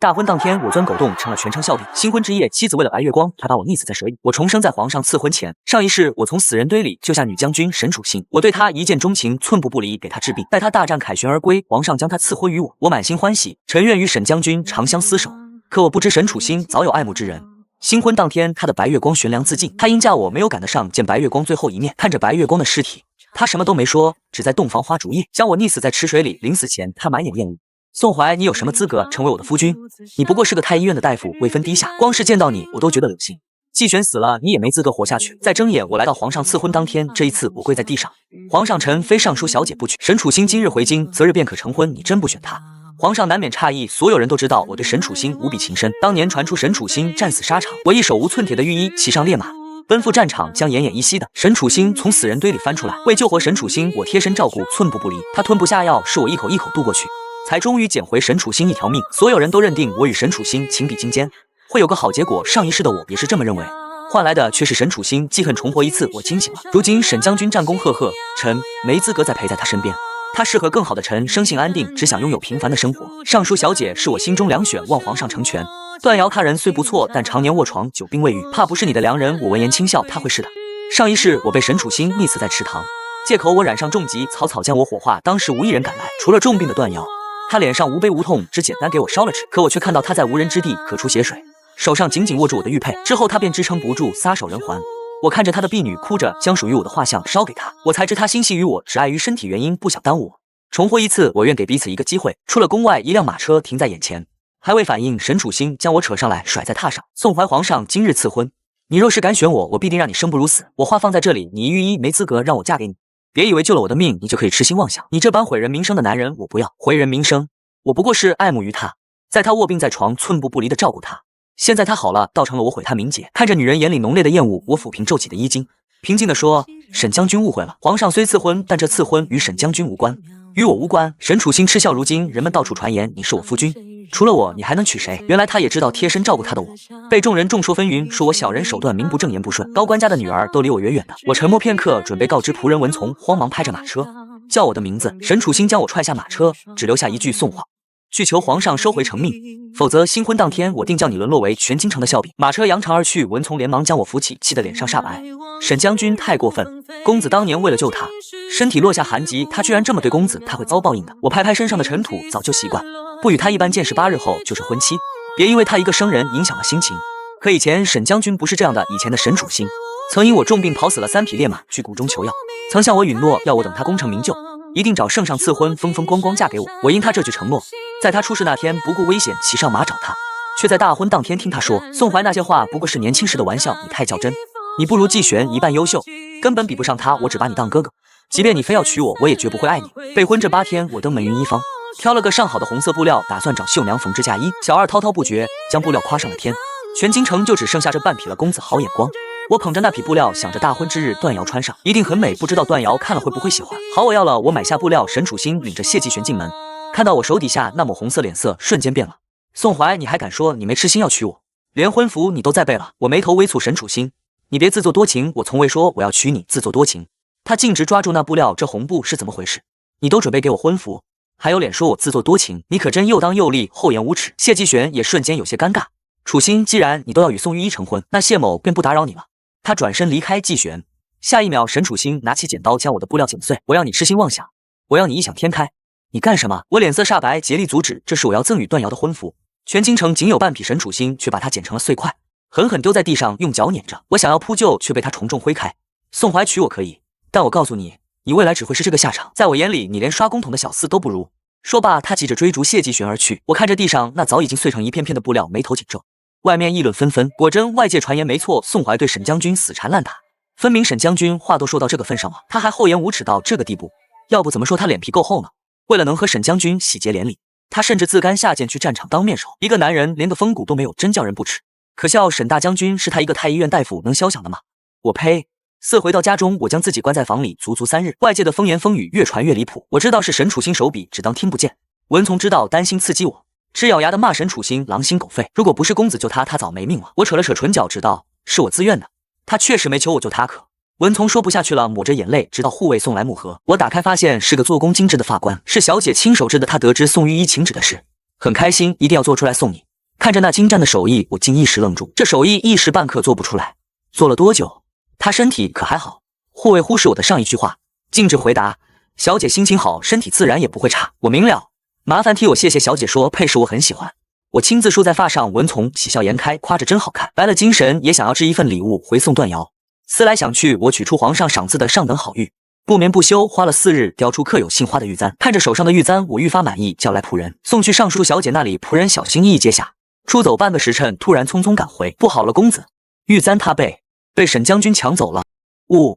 大婚当天，我钻狗洞成了全城笑柄。新婚之夜，妻子为了白月光，还把我溺死在蛇影。我重生在皇上赐婚前。上一世，我从死人堆里救下女将军沈楚心，我对她一见钟情，寸步不离，给她治病。待她大战凯旋而归，皇上将她赐婚于我，我满心欢喜，臣愿与沈将军长相厮守。可我不知沈楚心早有爱慕之人。新婚当天，她的白月光悬梁自尽，她因嫁我没有赶得上见白月光最后一面，看着白月光的尸体，她什么都没说，只在洞房花烛夜将我溺死在池水里。临死前，她满眼艳意。宋怀，你有什么资格成为我的夫君？你不过是个太医院的大夫，位分低下，光是见到你，我都觉得恶心。季玄死了，你也没资格活下去。在睁眼，我来到皇上赐婚当天，这一次我跪在地上。皇上，臣非尚书小姐不娶。沈楚心今日回京，择日便可成婚，你真不选她？皇上难免诧异，所有人都知道我对沈楚心无比情深。当年传出沈楚心战死沙场，我一手无寸铁的御医骑上烈马，奔赴战场，将奄奄一息的沈楚心从死人堆里翻出来。为救活沈楚心，我贴身照顾，寸步不离。他吞不下药，是我一口一口渡过去，才终于捡回沈楚心一条命。所有人都认定我与沈楚心情比金坚，会有个好结果。上一世的我也是这么认为，换来的却是沈楚心记恨重活一次。我清醒了，如今沈将军战功赫赫，臣没资格再陪在他身边。他适合更好的臣，生性安定，只想拥有平凡的生活。尚书小姐是我心中良选，望皇上成全。段瑶他人虽不错，但常年卧床，久病未愈，怕不是你的良人。我闻言轻笑，他会是的。上一世我被沈楚心溺死在池塘，借口我染上重疾，草草将我火化。当时无一人赶来，除了重病的段瑶，他脸上无悲无痛，只简单给我烧了纸。可我却看到他在无人之地咳出血水，手上紧紧握住我的玉佩。之后他便支撑不住，撒手人寰。我看着他的婢女哭着将属于我的画像烧给他，我才知他心系于我，只碍于身体原因不想耽误我。重活一次，我愿给彼此一个机会。出了宫外，一辆马车停在眼前，还未反应，沈楚心将我扯上来，甩在榻上。宋怀，皇上今日赐婚，你若是敢选我，我必定让你生不如死。我话放在这里，你一御医没资格让我嫁给你。别以为救了我的命，你就可以痴心妄想。你这般毁人名声的男人，我不要。毁人名声，我不过是爱慕于他，在他卧病在床，寸步不离的照顾他。现在他好了，倒成了我毁他名节。看着女人眼里浓烈的厌恶，我抚平皱起的衣襟，平静地说：沈将军误会了，皇上虽赐婚，但这赐婚与沈将军无关，与我无关。沈楚心嗤笑，如今人们到处传言你是我夫君，除了我，你还能娶谁？原来他也知道贴身照顾他的我，被众人众说纷纭，说我小人手段名不正言不顺，高官家的女儿都离我远远的。我沉默片刻，准备告知仆人文从，慌忙拍着马车叫我的名字。沈楚心将我踹下马车，只留下一句送话，去求皇上收回成命，否则新婚当天我定叫你沦落为全京城的笑柄。马车扬长而去，文从连忙将我扶起，气得脸上煞白。沈将军太过分，公子当年为了救他，身体落下寒疾，他居然这么对公子，他会遭报应的。我拍拍身上的尘土，早就习惯，不与他一般见识，8日后就是婚期，别因为他一个生人影响了心情。可以前沈将军不是这样的，以前的沈楚心曾因我重病跑死了3匹烈马，去谷中求药，曾向我允诺，要我等他功成名就，一定找圣上赐婚，风风光光嫁给我。我因他这句承诺，在他出事那天不顾危险骑上马找他，却在大婚当天听他说，宋怀那些话不过是年轻时的玩笑，你太较真，你不如季玄一半优秀，根本比不上他，我只把你当哥哥，即便你非要娶我，我也绝不会爱你。备婚这8天，我登门云衣坊，挑了个上好的红色布料，打算找绣娘缝制嫁衣。小二滔滔不绝，将布料夸上了天，全京城就只剩下这半匹了。公子好眼光。我捧着那匹布料，想着大婚之日段瑶穿上一定很美，不知道段瑶看了会不会喜欢。好，我要了。我买下布料，沈楚心领着谢季玄进门，看到我手底下那抹红色，脸色瞬间变了。宋怀，你还敢说你没痴心要娶我？连婚服你都在备了。我眉头微蹙，沈楚心，你别自作多情，我从未说我要娶你，自作多情。他径直抓住那布料，这红布是怎么回事？你都准备给我婚服，还有脸说我自作多情？你可真又当又立，厚颜无耻。谢季玄也瞬间有些尴尬。楚心，既然你都要与宋御医成婚，那谢某便不打扰你了。他转身离开季玄，下一秒沈楚心拿起剪刀将我的布料剪碎。我要你痴心妄想，我要你异想天开，你干什么？我脸色煞白，竭力阻止。这是我要赠与段瑶的婚服，全京城仅有半匹，沈楚心却把它剪成了碎块，狠狠丢在地上，用脚碾着。我想要扑救，却被他重重挥开。宋怀，娶我可以，但我告诉你，你未来只会是这个下场，在我眼里，你连刷公桶的小厮都不如。说罢，他急着追逐谢季玄而去。我看着地上那早已经碎成一片片的布料，眉头紧皱。外面议论纷纷，果真外界传言没错，宋怀对沈将军死缠烂打，分明沈将军话都说到这个份上了，他还厚颜无耻到这个地步，要不怎么说他脸皮够厚呢？为了能和沈将军喜结连理，他甚至自甘下贱去战场当面手。一个男人连个风骨都没有，真叫人不齿。可笑沈大将军是他一个太医院大夫能消想的吗？我呸！4回到家中，我将自己关在房里足足3日，外界的风言风语越传越离谱。我知道是沈楚心手笔，只当听不见。文从知道，担心刺激我，直咬牙的骂沈楚心狼心狗肺。如果不是公子救他，他早没命了。我扯了扯唇角，知道是我自愿的。他确实没求我救他，可文从说不下去了，抹着眼泪，直到护卫送来木盒。我打开发现是个做工精致的发冠，是小姐亲手织的。他得知宋御医请旨的事，很开心，一定要做出来送你。看着那精湛的手艺，我竟一时愣住。这手艺一时半刻做不出来，做了多久？他身体可还好？护卫忽视我的上一句话，径直回答：小姐心情好，身体自然也不会差。我明了，麻烦替我谢谢小姐说配饰我很喜欢。我亲自梳在发上，文从喜笑颜开，夸着真好看，来了精神也想要织一份礼物回送段瑶。思来想去，我取出皇上赏赐的上等好玉，不眠不休花了4日雕出刻有杏花的玉簪。看着手上的玉簪，我愈发满意，叫来仆人送去尚书小姐那里。仆人小心翼翼接下，出走半个时辰，突然匆匆赶回：不好了，公子，玉簪他被沈将军抢走了。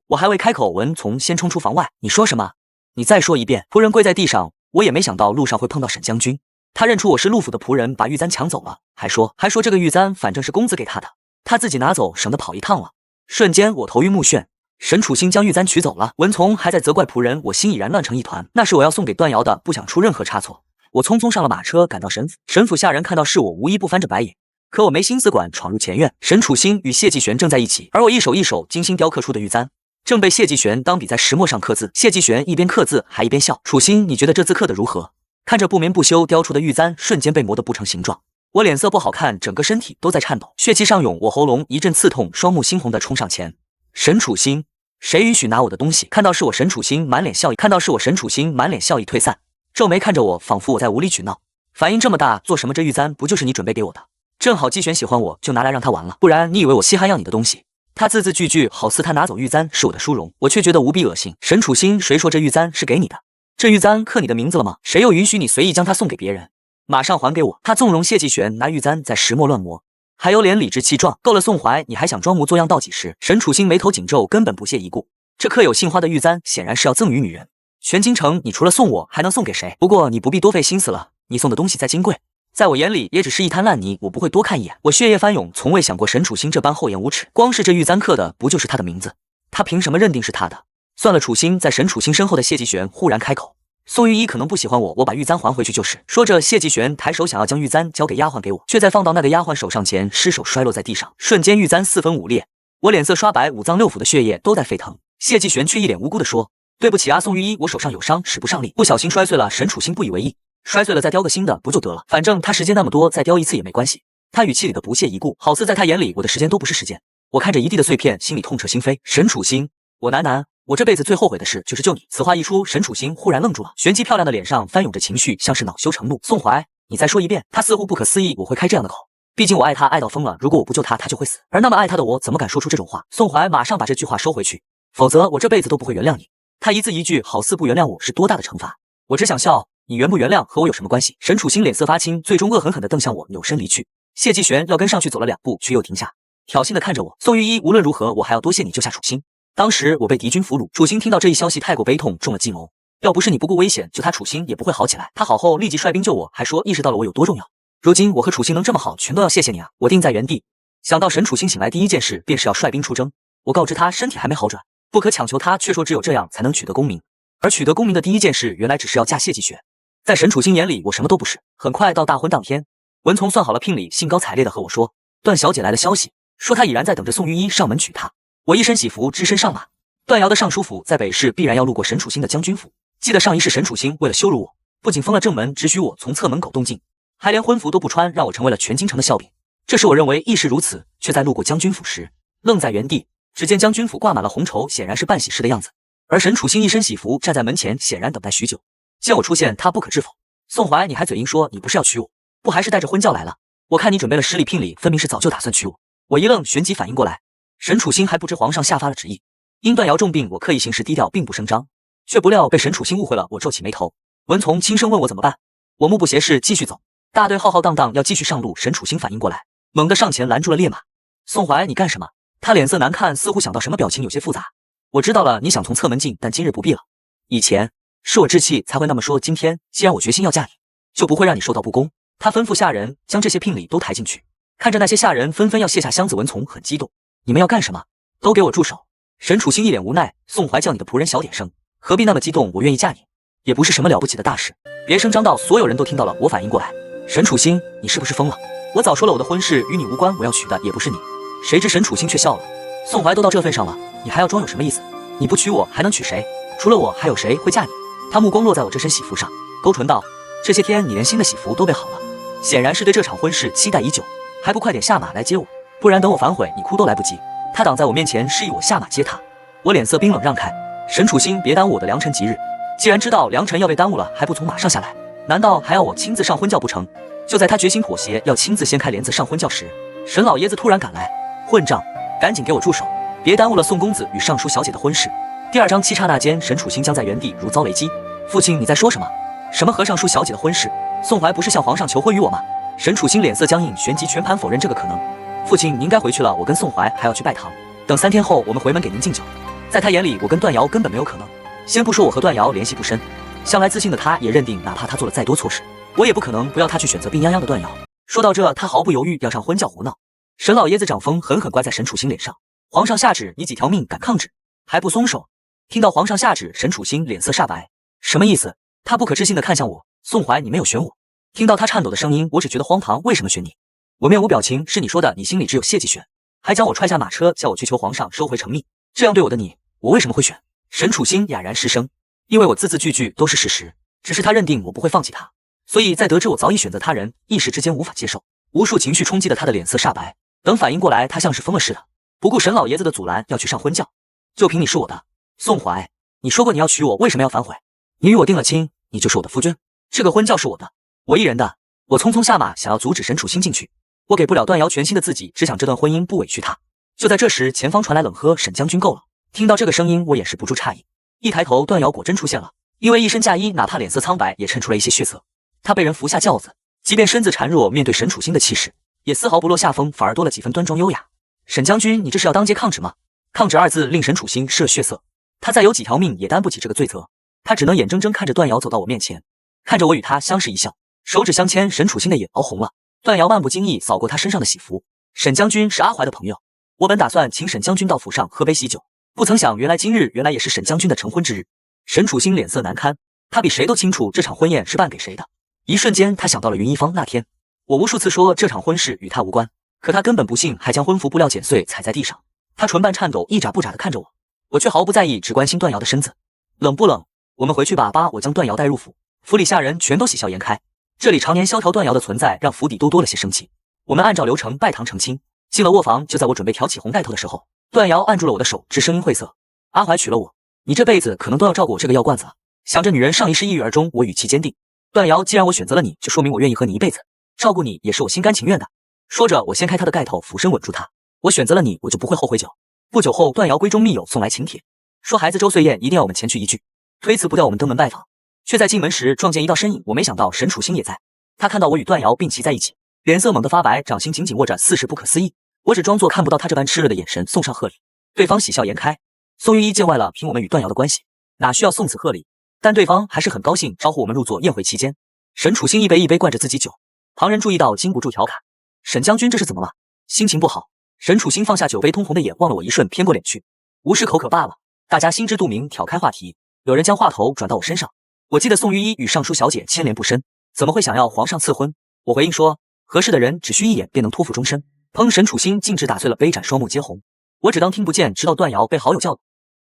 我还未开口，文从先冲出房外：你说什么？你再说一遍。仆人跪在地上，我也没想到路上会碰到沈将军，他认出我是陆府的仆人，把玉簪抢走了，还说这个玉簪反正是公子给他的，他自己拿走，省得跑一趟了。瞬间我头晕目眩，沈楚心将玉簪取走了。文从还在责怪仆人，我心已然乱成一团。那是我要送给段瑶的，不想出任何差错。我匆匆上了马车，赶到沈府。沈府下人看到是我，无一不翻着白眼。可我没心思管，闯入前院。沈楚心与谢继玄正在一起，而我一手一手精心雕刻出的玉簪，正被谢继玄当笔在石墨上刻字。谢继玄一边刻字还一边笑：楚心，你觉得这字刻得如何？看着不眠不休雕出的玉簪，瞬间被磨得不成形状。我脸色不好看，整个身体都在颤抖，血气上涌，我喉咙一阵刺痛，双目猩红的冲上前。沈楚心，谁允许拿我的东西？看到是我，沈楚心满脸笑意退散，皱眉看着我，仿佛我在无理取闹。反应这么大，做什么？这玉簪不就是你准备给我的？正好季玄喜欢我，就拿来让他玩了，不然你以为我稀罕要你的东西？他字字句句好似他拿走玉簪是我的殊荣，我却觉得无比恶心。沈楚心，谁说这玉簪是给你的？这玉簪刻你的名字了吗？谁又允许你随意将它送给别人？马上还给我！他纵容谢继玄拿玉簪在石墨乱磨，还有脸理直气壮。够了，宋怀，你还想装模作样到几时？沈楚心眉头紧皱，根本不屑一顾。这刻有杏花的玉簪显然是要赠予女人，全京城你除了送我还能送给谁？不过你不必多费心思了，你送的东西再金贵，在我眼里也只是一滩烂泥，我不会多看一眼。我血液翻涌，从未想过沈楚心这般厚颜无耻。光是这玉簪刻的不就是他的名字？他凭什么认定是他的？算了，楚心。在沈楚心身后的谢继玄忽然开口：宋御医可能不喜欢我，我把玉簪还回去就是。说着，谢继玄抬手想要将玉簪交给丫鬟给我，却在放到那个丫鬟手上前失手摔落在地上，瞬间玉簪4分5裂。我脸色刷白，五脏六腑的血液都在沸腾。谢继玄却一脸无辜地说：对不起啊，宋御医，我手上有伤，使不上力，不小心摔碎了。沈楚心不以为意：摔碎了再雕个新的不就得了？反正他时间那么多，再雕一次也没关系。他语气里的不屑一顾，好似在他眼里我的时间都不是时间。我看着一地的碎片，心里痛彻心扉。沈楚心，我喃，我这辈子最后悔的事就是救你。此话一出，沈楚心忽然愣住了，旋即漂亮的脸上翻涌着情绪，像是恼羞成怒。宋怀，你再说一遍。他似乎不可思议我会开这样的口，毕竟我爱他爱到疯了，如果我不救他，他就会死。而那么爱他的我，怎么敢说出这种话？宋怀马上把这句话收回去，否则我这辈子都不会原谅你。他一字一句，好似不原谅我是多大的惩罚。我只想笑，你原不原谅和我有什么关系？沈楚心脸色发青，最终恶狠狠地瞪向我，扭身离去。谢继玄要跟上去走了2步，却又停下，挑衅地看着我。宋御医，无论如何，我还要多谢你救下楚心。当时我被敌军俘虏，楚心听到这一消息太过悲痛，中了计谋。要不是你不顾危险救他，楚心也不会好起来。他好后立即率兵救我，还说意识到了我有多重要。如今我和楚心能这么好，全都要谢谢你啊！我定在原地。想到沈楚心醒来第一件事便是要率兵出征，我告知他身体还没好转，不可强求他，却说只有这样才能取得功名。而取得功名的第一件事，原来只是要嫁谢继玄。在沈楚心眼里，我什么都不是。很快到大婚当天，文从算好了聘礼，兴高采烈地和我说段小姐来的消息，说她已然在等着宋御医上门娶她。我一身喜服，只身上马。段瑶的尚书府在北市，必然要路过沈楚心的将军府。记得上一世沈楚心为了羞辱我，不仅封了正门，只许我从侧门狗洞进，还连婚服都不穿，让我成为了全京城的笑柄。这时我认为亦是如此，却在路过将军府时愣在原地。只见将军府挂满了红绸，显然是办喜事的样子，而沈楚心一身喜服站在门前，显然等待许久。见我出现，他不可置否：宋怀，你还嘴硬说你不是要娶我，不还是带着婚教来了？我看你准备了10礼聘礼，分明是早就打算娶我。我一愣，旋即反应过来，沈楚心还不知皇上下发了旨意。因段瑶重病，我刻意行事低调，并不声张，却不料被沈楚心误会了。我皱起眉头，文从轻声问我怎么办。我目不斜视，继续走。大队浩浩荡荡要继续上路，沈楚心反应过来，猛地上前拦住了烈马。宋怀，你干什么？他脸色难看，似乎想到什么，表情有些复杂。我知道了，你想从侧门进，但今日不必了。以前是我置气才会那么说，今天既然我决心要嫁你，就不会让你受到不公。他吩咐下人将这些聘礼都抬进去。看着那些下人纷纷要卸下箱子，文从很激动。你们要干什么？都给我住手！沈楚心一脸无奈，宋怀叫你的仆人小点声，何必那么激动？我愿意嫁你，也不是什么了不起的大事。别声张到所有人都听到了。我反应过来，沈楚心，你是不是疯了？我早说了我的婚事与你无关，我要娶的也不是你。谁知沈楚心却笑了，宋怀都到这份上了，你还要装有什么意思？你不娶我还能娶谁？除了我还有谁会嫁你？他目光落在我这身喜服上，勾唇道，这些天你连新的喜服都备好了，显然是对这场婚事期待已久，还不快点下马来接我，不然等我反悔，你哭都来不及。他挡在我面前，示意我下马接他，我脸色冰冷让开。沈楚星，别耽误我的良辰吉日，既然知道良辰要被耽误了，还不从马上下来，难道还要我亲自上婚轿不成？就在他决心妥协，要亲自掀开帘子上婚轿时，沈老爷子突然赶来，混账，赶紧给我住手，别耽误了宋公子与尚书小姐的婚事。第二章七刹那间，沈楚星僵在原地，如遭雷击。父亲，你在说什么？什么和尚书小姐的婚事？宋怀不是向皇上求婚于我吗？沈楚星脸色僵硬，旋即全盘否认这个可能。父亲，你应该回去了，我跟宋怀还要去拜堂，等3天后我们回门给您敬酒。在他眼里，我跟段瑶根本没有可能。先不说我和段瑶联系不深，向来自信的他也认定，哪怕他做了再多错事，我也不可能不要他去选择病殃殃的段瑶。说到这，他毫不犹豫要上婚轿胡闹。沈老爷子掌风狠狠刮在沈楚星脸上，皇上下旨，你几条命敢抗旨，还不松手？听到皇上下旨，沈楚星脸色煞白，什么意思？他不可置信地看向我，宋怀，你没有选我。听到他颤抖的声音，我只觉得荒唐，为什么选你？我面无表情，是你说的，你心里只有谢继选，还将我踹下马车，叫我去求皇上收回成命，这样对我的你，我为什么会选？沈楚星哑然失声，因为我字字句句都是事实，只是他认定我不会放弃他，所以在得知我早已选择他人，一时之间无法接受，无数情绪冲击的他的脸色煞白，等反应过来，他像是疯了似的，不顾沈老爷子的阻拦，要去上婚轿。就凭你是我的，宋怀，你说过你要娶我，为什么要反悔？你与我定了亲，你就是我的夫君，这个婚轿是我的，我一人的。我匆匆下马，想要阻止沈楚星进去，我给不了段瑶全新的自己，只想这段婚姻不委屈他。就在这时，前方传来冷喝：“沈将军够了！”听到这个声音，我也是不住诧异，一抬头，段瑶果真出现了，因为一身嫁衣，哪怕脸色苍白，也衬出了一些血色。他被人扶下轿子，即便身子孱弱，面对沈楚星的气势，也丝毫不落下风，反而多了几分端庄优雅。沈将军，你这是要当街抗旨吗？抗旨二字令沈楚星失了血色，他再有几条命也担不起这个罪责，他只能眼睁睁看着段瑶走到我面前，看着我与他相视一笑，手指相牵，沈楚星的眼熬红了。段瑶漫不经意扫过他身上的喜服，沈将军是阿怀的朋友，我本打算请沈将军到府上喝杯喜酒，不曾想今日原来也是沈将军的成婚之日。沈楚星脸色难堪，他比谁都清楚这场婚宴是办给谁的。一瞬间，他想到了云一方那天，我无数次说这场婚事与他无关，可他根本不信，还将婚服布料剪碎踩在地上。他唇瓣颤抖，一眨不眨地看着我，我却毫不在意，只关心段瑶的身子冷不冷。我们回去吧，我将段瑶带入府，府里下人全都喜笑颜开。这里常年萧条段瑶的存在，让府邸都多了些生气。我们按照流程拜堂成亲，进了卧房，就在我准备挑起红盖头的时候，段瑶按住了我的手，只声音晦涩：“阿怀娶了我，你这辈子可能都要照顾我这个药罐子了。”想着女人上一世一遇而终，我语气坚定：“段瑶，既然我选择了你，就说明我愿意和你一辈子，照顾你也是我心甘情愿的。”说着，我掀开她的盖头，俯身吻住她。我选择了你，我就不会后悔久。不久后，段瑶闺中密友送来请帖，说孩子周岁宴一定要我们前去一聚，推辞不掉我们登门拜访。却在进门时撞见一道身影，我没想到沈楚星也在。他看到我与段瑶并骑在一起，脸色猛地发白，掌心紧紧握着，似是不可思议。我只装作看不到他这般炽热的眼神，送上贺礼。对方喜笑颜开。宋玉一见外了，凭我们与段瑶的关系，哪需要送此贺礼？但对方还是很高兴，招呼我们入座。宴会期间，沈楚星一杯一杯灌着自己酒，旁人注意到，禁不住调侃：“沈将军这是怎么了？心情不好？”沈楚星放下酒杯，通红的眼望了我一瞬，偏过脸去，无事口渴罢了。大家心知肚明，挑开话题，有人将话头转到我身上。我记得宋玉一与尚书小姐牵连不深，怎么会想要皇上赐婚？我回应说，合适的人只需一眼便能托付终身。砰！沈楚星径直打碎了杯盏，双目皆红。我只当听不见，直到段瑶被好友叫。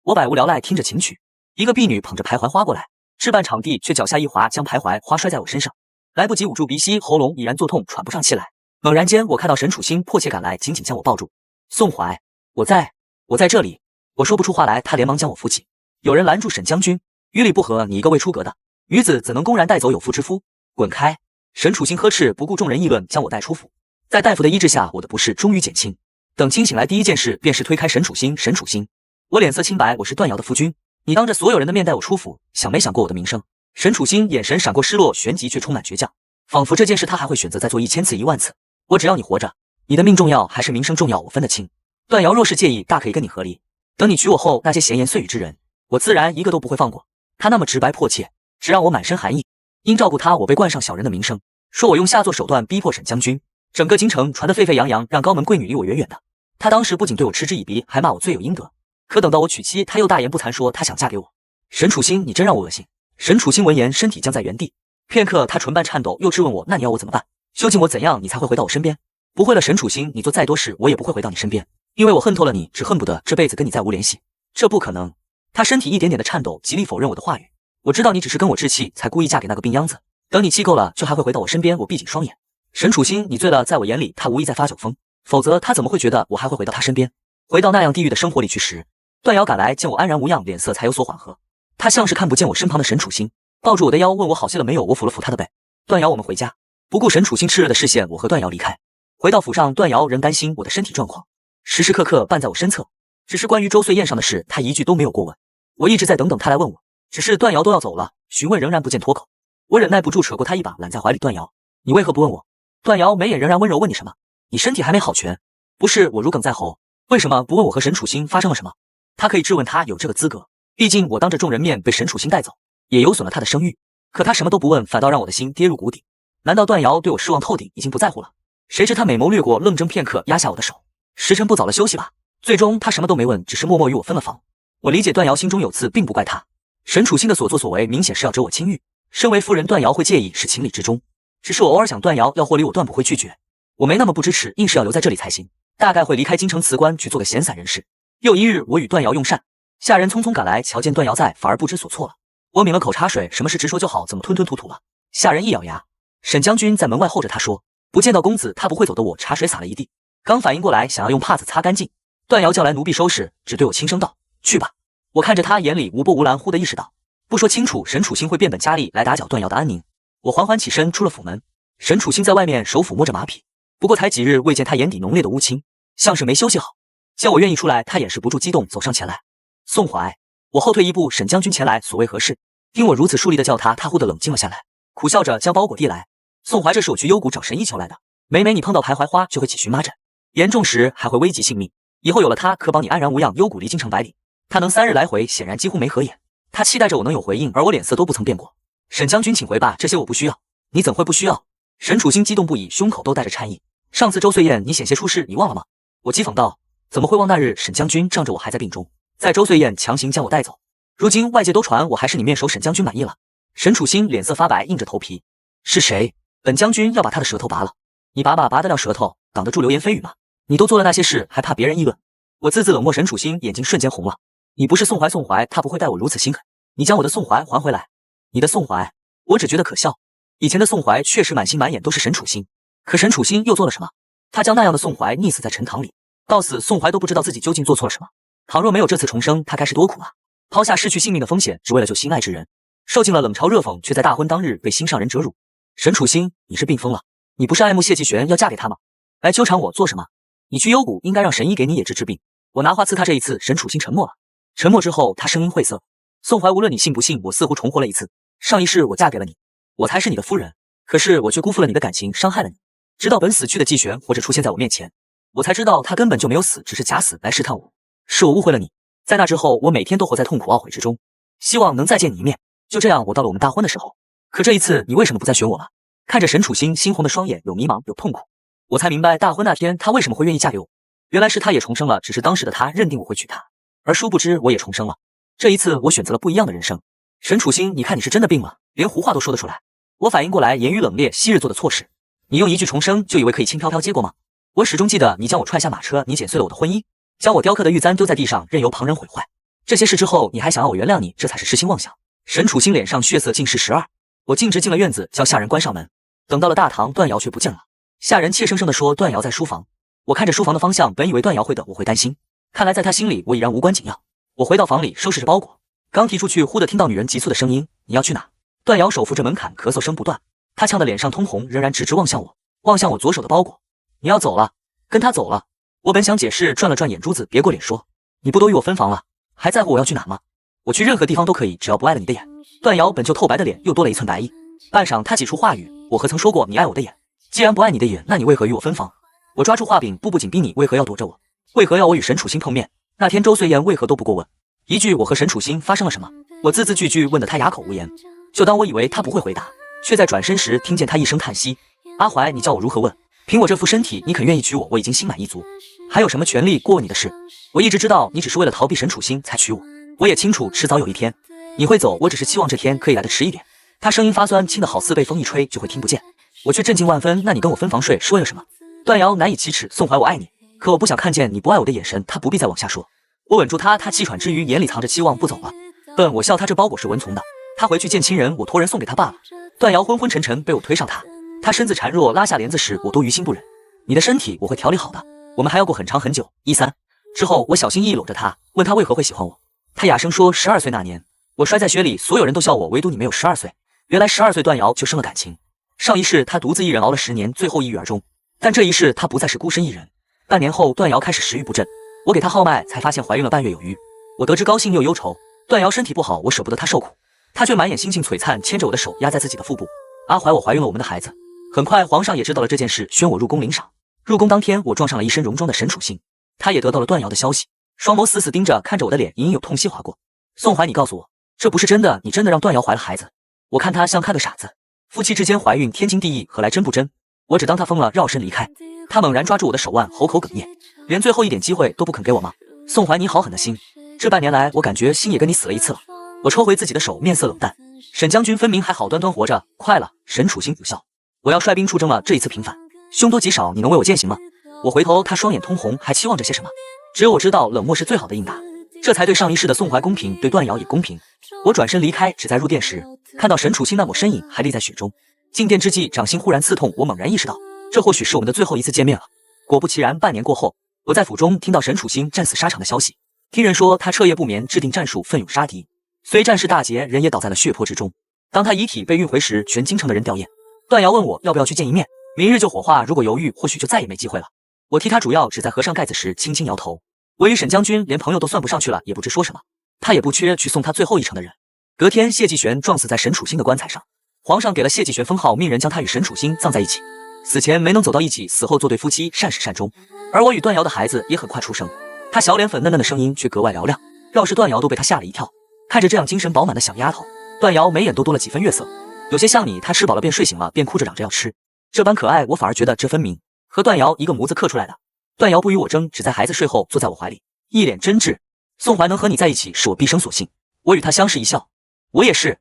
我百无聊赖听着琴曲，一个婢女捧着徘徊花过来，置办场地，却脚下一滑，将徘徊花摔在我身上，来不及捂住鼻息，喉咙已然作痛，喘不上气来。猛然间，我看到沈楚星迫切赶来，紧紧将我抱住。宋怀，我在这里。我说不出话来，他连忙将我扶起。有人拦住沈将军，与理不合，你一个未出阁的女子怎能公然带走有妇之夫？滚开！沈楚星呵斥，不顾众人议论，将我带出府。在大夫的医治下，我的不适终于减轻。等清醒来，第一件事便是推开沈楚星。沈楚星，我脸色清白，我是段瑶的夫君，你当着所有人的面带我出府，想没想过我的名声？沈楚星眼神闪过失落，旋即却充满倔强，仿佛这件事他还会选择再做1000次10000次。我只要你活着，你的命重要还是名声重要，我分得清。段瑶若是介意，大可以跟你和离。等你娶我后，那些闲言碎语之人，我自然一个都不会放过。他那么直白迫切，只让我满身寒意。因照顾他，我被冠上小人的名声，说我用下作手段逼迫沈将军，整个京城传得沸沸扬扬，让高门贵女离我远远的。他当时不仅对我嗤之以鼻，还骂我罪有应得。可等到我娶妻，他又大言不惭说他想嫁给我。沈楚星，你真让我恶心。沈楚星闻言，身体僵在原地。片刻，他唇瓣颤抖，又质问我：那你要我怎么办？究竟我怎样，你才会回到我身边？不会了，沈楚星，你做再多事，我也不会回到你身边，因为我恨透了你，只恨不得这辈子跟你再无联系。这不可能。他身体一点点的颤抖，极力否认我的话语。我知道你只是跟我置气，才故意嫁给那个病秧子。等你气够了，就还会回到我身边。我闭紧双眼，沈楚心，你醉了。在我眼里，他无意在发酒疯，否则他怎么会觉得我还会回到他身边？回到那样地狱的生活里去时，段瑶赶来，见我安然无恙，脸色才有所缓和。他像是看不见我身旁的沈楚心，抱住我的腰，问我好些了没有。我抚了抚他的背。段瑶，我们回家。不顾沈楚心炽热的视线，我和段瑶离开。回到府上，段瑶仍担心我的身体状况，时时刻刻伴在我身侧。只是关于周岁宴上的事，他一句都没有过问。我一直在等等他来问我，只是段瑶都要走了，询问仍然不见脱口。我忍耐不住，扯过他一把，揽在怀里。段瑶，你为何不问我？段瑶眉眼仍然温柔，问你什么？你身体还没好全？不是，我如鲠在喉。为什么不问我和沈楚心发生了什么？他可以质问，他有这个资格。毕竟我当着众人面被沈楚心带走，也有损了他的声誉。可他什么都不问，反倒让我的心跌入谷底。难道段瑶对我失望透顶，已经不在乎了？谁知他美眸掠过，愣怔片刻，压下我的手。时辰不早了，休息吧。最终他什么都没问，只是默默与我分了房。我理解段瑶心中有刺，并不怪他。沈楚心的所作所为，明显是要折我清誉。身为夫人，段瑶会介意是情理之中。只是我偶尔想，段瑶要获离我，断不会拒绝。我没那么不知耻，硬是要留在这里才行。大概会离开京城辞官，去做个闲散人士。又一日，我与段瑶用膳，下人匆匆赶来，瞧见段瑶在，反而不知所措了。我抿了口茶水，什么事直说就好，怎么吞吞吐吐了？下人一咬牙，沈将军在门外候着，他说不见到公子，他不会走的。我茶水洒了一地，刚反应过来，想要用帕子擦干净。段瑶叫来奴婢收拾，只对我轻声道：“去吧。”我看着他眼里无波无澜，忽地意识到，不说清楚，沈楚心会变本加厉来打搅段瑶的安宁。我缓缓起身，出了府门。沈楚心在外面手抚摸着马匹，不过才几日未见他眼底浓烈的乌青，像是没休息好。见我愿意出来，他掩饰不住激动，走上前来。宋怀，我后退一步，沈将军前来，所谓何事？听我如此疏离的叫他，他忽地冷静了下来，苦笑着将包裹递来。宋怀，这是我去幽谷找神医求来的。每每你碰到徘徊花，就会起荨麻疹，严重时还会危及性命。以后有了他，可保你安然无恙。幽谷离京城100里，他能3日来回，显然几乎没合眼。他期待着我能有回应，而我脸色都不曾变过。沈将军请回吧，这些我不需要。你怎会不需要？沈楚心激动不已，胸口都带着颤意。上次周岁宴你险些出事，你忘了吗？我讥讽道。怎么会忘？那日沈将军仗着我还在病中，在周岁宴强行将我带走。如今外界都传我还是你面首，沈将军满意了？沈楚心脸色发白，硬着头皮。是谁？本将军要把他的舌头拔了。你拔得了舌头，挡得住流言蜚语吗？你都做了那些事，还怕别人议论？我字字冷漠，沈楚心眼睛瞬间红了。你不是宋怀，宋怀他不会待我如此心狠。你将我的宋怀还回来。你的宋怀，我只觉得可笑。以前的宋怀确实满心满眼都是沈楚心，可沈楚心又做了什么？他将那样的宋怀溺死在陈塘里，到死宋怀都不知道自己究竟做错了什么。倘若没有这次重生，他该是多苦啊！抛下失去性命的风险，只为了救心爱之人，受尽了冷嘲热讽，却在大婚当日被心上人折辱。沈楚心，你是病疯了？你不是爱慕谢继玄要嫁给他吗？来纠缠我做什么？你去幽谷应该让神医给你也治病。我拿话刺他这一次。沈楚心沉默了，沉默之后，他声音晦涩：宋怀，无论你信不信，我似乎重活了一次。上一世我嫁给了你，我才是你的夫人，可是我却辜负了你的感情，伤害了你。直到本死去的季玄活着出现在我面前，我才知道他根本就没有死，只是假死来试探我。是我误会了你。在那之后，我每天都活在痛苦懊悔之中，希望能再见你一面。就这样，我到了我们大婚的时候。可这一次，你为什么不再选我了？看着沈楚心猩红的双眼，有迷茫，有痛苦，我才明白大婚那天他为什么会愿意嫁给我。原来是他也重生了，只是当时的他认定我会娶她，而殊不知我也重生了。这一次，我选择了不一样的人生。沈楚心，你看你是真的病了，连胡话都说得出来。我反应过来，言语冷冽，昔日做的错事，你用一句重生就以为可以轻飘飘接过吗？我始终记得你将我踹下马车，你剪碎了我的婚衣，将我雕刻的玉簪丢在地上，任由旁人毁坏。这些事之后，你还想要我原谅你，这才是痴心妄想。沈楚心脸上血色尽是12。我径直进了院子，叫下人关上门。等到了大堂，段瑶却不见了。下人怯生生地说段瑶在书房。我看着书房的方向，本以为段瑶会的我会担心，看来在他心里我已然无关紧要。我回到房里收拾着包裹，刚提出去，忽地听到女人急促的声音：你要去哪？段瑶手扶着门槛，咳嗽声不断，她呛得脸上通红，仍然直直望向我，望向我左手的包裹。你要走了？跟他走了？我本想解释，转了转眼珠子，别过脸说：你不都与我分房了，还在乎我要去哪吗？我去任何地方都可以，只要不碍了你的眼。段瑶本就透白的脸又多了一寸白意，半晌她挤出话语：我何曾说过你碍我的眼？既然不碍你的眼，那你为何与我分房？我抓住画柄，步步紧逼你，为何要躲着我？为何要我与沈楚心碰面？那天周岁宴为何都不过问？一句我和沈楚心发生了什么？我字字句句问得他哑口无言。就当我以为他不会回答，却在转身时听见他一声叹息：阿怀，你叫我如何问？凭我这副身体，你肯愿意娶我，我已经心满意足，还有什么权利过问你的事？我一直知道你只是为了逃避沈楚心才娶我，我也清楚迟早有一天你会走，我只是期望这天可以来得迟一点。他声音发酸，轻得好似被风一吹就会听不见。我却震惊万分，那你跟我分房睡是为了什么？段瑶难以启齿，宋怀，我爱你，可我不想看见你不爱我的眼神。他不必再往下说。我吻住他，他气喘之余眼里藏着期望，不走了。笨，我笑他这包裹是文从的，他回去见亲人，我托人送给他罢了。段瑶昏昏沉沉被我推上榻，他身子孱弱，拉下帘子时，我多于心不忍。你的身体我会调理好的，我们还要过很长很久。13之后，我小心翼翼搂着他，问他为何会喜欢我。他哑声说：12岁那年，我摔在雪里，所有人都笑我，唯独你没有12岁。原来12岁段瑶就生了感情。上一世他独自一人熬了10年，最后抑郁而终。但这一世他不再是孤身一人。半年后，段瑶开始食欲不振，我给她号脉，才发现怀孕了半月有余。我得知高兴又忧愁，段瑶身体不好，我舍不得她受苦，她却满眼星星璀璨，牵着我的手压在自己的腹部。阿怀，我怀孕了我们的孩子。很快，皇上也知道了这件事，宣我入宫领赏。入宫当天，我撞上了一身戎装的沈楚兴，他也得到了段瑶的消息，双眸死死盯着看着我的脸，隐隐有痛惜划过。宋怀，你告诉我，这不是真的？你真的让段瑶怀了孩子？我看他像看个傻子。夫妻之间怀孕天经地义，何来真不真？我只当他疯了，绕身离开。他猛然抓住我的手腕，口口哽咽，连最后一点机会都不肯给我吗？宋怀，你好狠的心！这半年来，我感觉心也跟你死了一次了。我抽回自己的手，面色冷淡。沈将军分明还好端端活着，快了！沈楚兴苦笑。我要率兵出征了，这一次平反，凶多吉少，你能为我践行吗？我回头，他双眼通红，还期望着些什么？只有我知道，冷漠是最好的应答，这才对上一世的宋怀公平，对段瑶也公平。我转身离开，只在入殿时，看到沈楚兴那抹身影还立在雪中。进殿之际，掌心忽然刺痛，我猛然意识到，这或许是我们的最后一次见面了。果不其然，半年过后，我在府中听到沈楚兴战死沙场的消息。听人说，他彻夜不眠，制定战术，奋勇杀敌。虽战事大捷，人也倒在了血泊之中。当他遗体被运回时，全京城的人吊唁。段瑶问我要不要去见一面，明日就火化，如果犹豫，或许就再也没机会了。我替他主要只在合上盖子时轻轻摇头。我与沈将军连朋友都算不上去了，也不知说什么。他也不缺去送他最后一程的人。隔天，谢继玄撞死在沈楚兴的棺材上，皇上给了谢继玄封号，命人将他与沈楚兴葬在一起。死前没能走到一起，死后做对夫妻，善始善终。而我与段瑶的孩子也很快出生，他小脸粉嫩嫩的声音却格外嘹亮，绕是段瑶都被他吓了一跳。看着这样精神饱满的小丫头，段瑶眉眼都多了几分月色，有些像你，她吃饱了便睡醒了，便哭着嚷着要吃，这般可爱，我反而觉得这分明和段瑶一个模子刻出来的。段瑶不与我争，只在孩子睡后坐在我怀里，一脸真挚。宋怀能和你在一起是我毕生所幸。我与他相视一笑，我也是。